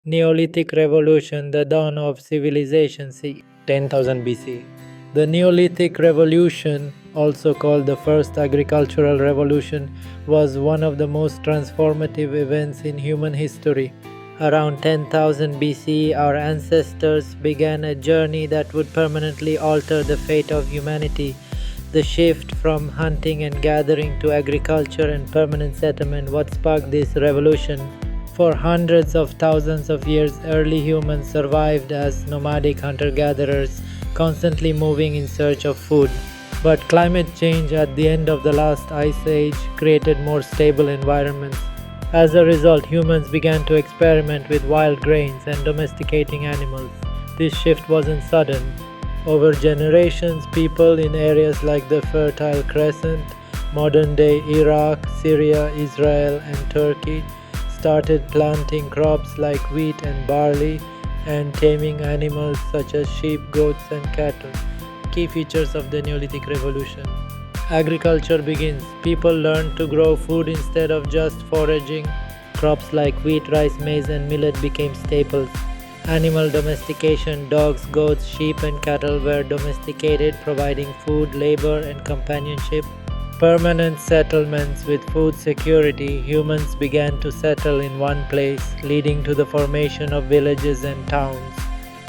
Neolithic Revolution, the dawn of civilization, c. 10,000 BC. The Neolithic Revolution, also called the First Agricultural Revolution, was one of the most transformative events in human history. Around 10,000 BC, our ancestors began a journey that would permanently alter the fate of humanity. The shift from hunting and gathering to agriculture and permanent settlement what sparked this revolution. For hundreds of thousands of years, early humans survived as nomadic hunter-gatherers, constantly moving in search of food. But climate change at the end of the last ice age created more stable environments. As a result, humans began to experiment with wild grains and domesticating animals. This shift wasn't sudden. Over generations, people in areas like the Fertile Crescent, modern-day Iraq, Syria, Israel, and Turkey started planting crops like wheat and barley and taming animals such as sheep, goats, and cattle. Key features of the Neolithic Revolution. Agriculture begins. People learned to grow food instead of just foraging. Crops like wheat, rice, maize, and millet became staples. Animal domestication. Dogs, goats, sheep, and cattle were domesticated, providing food, labor, and companionship. Permanent settlements. With food security, humans began to settle in one place, leading to the formation of villages and towns.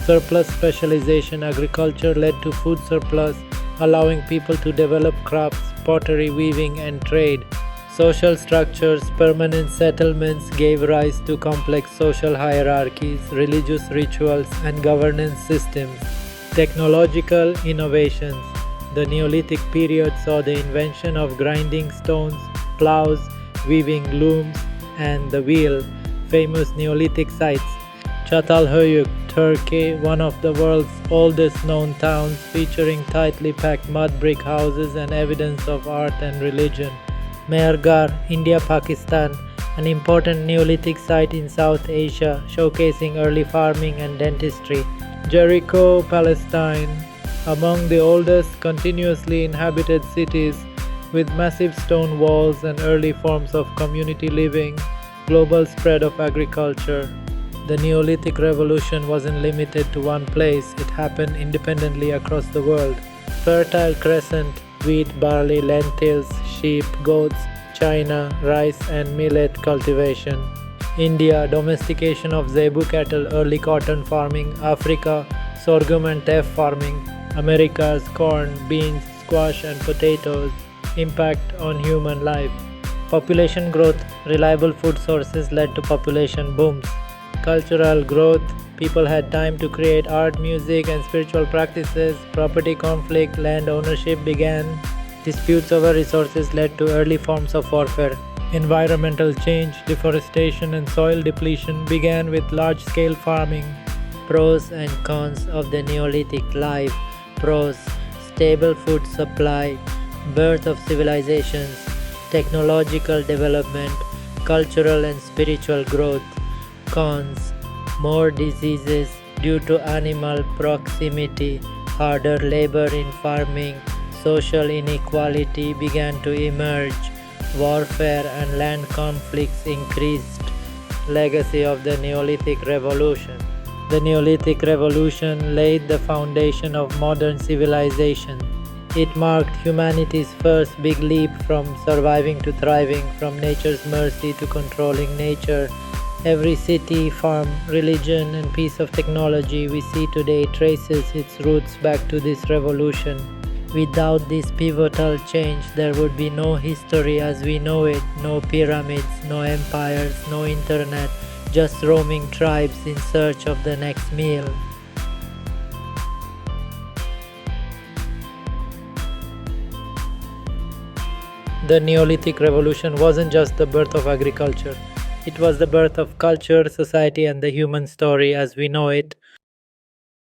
Surplus specialization. Agriculture led to food surplus, allowing people to develop crops, pottery, weaving, and trade. Social structures. Permanent settlements gave rise to complex social hierarchies, religious rituals, and governance systems. Technological innovations. The Neolithic period saw the invention of grinding stones, plows, weaving looms, and the wheel. Famous Neolithic sites. Çatalhöyük, Turkey, one of the world's oldest known towns, featuring tightly packed mud brick houses and evidence of art and religion. Mehrgarh, India, Pakistan, an important Neolithic site in South Asia, showcasing early farming and dentistry. Jericho, Palestine, among the oldest continuously inhabited cities, with massive stone walls and early forms of community living. Global spread of agriculture. The Neolithic Revolution wasn't limited to one place, it happened independently across the world. Fertile Crescent, wheat, barley, lentils, sheep, goats, China, rice and millet cultivation. India, domestication of zebu cattle, early cotton farming. Africa, sorghum and teff farming. Americas, corn, beans, squash and potatoes. Impact on human life. Population growth, reliable food sources led to population booms. Cultural growth, people had time to create art, music, and spiritual practices. Property conflict, land ownership began. Disputes over resources led to early forms of warfare. Environmental change, deforestation, and soil depletion began with large-scale farming. Pros and cons of the Neolithic life. Pros: stable food supply, birth of civilizations, technological development, cultural and spiritual growth. Cons: more diseases due to animal proximity, harder labor in farming, social inequality began to emerge, warfare and land conflicts increased. Legacy of the Neolithic Revolution. The Neolithic Revolution laid the foundation of modern civilization. It marked humanity's first big leap from surviving to thriving, from nature's mercy to controlling nature. Every city, farm, religion, and piece of technology we see today traces its roots back to this revolution. Without this pivotal change, there would be no history as we know it, no pyramids, no empires, no internet, just roaming tribes in search of the next meal. The Neolithic Revolution wasn't just the birth of agriculture. It was the birth of culture, society, and the human story as we know it.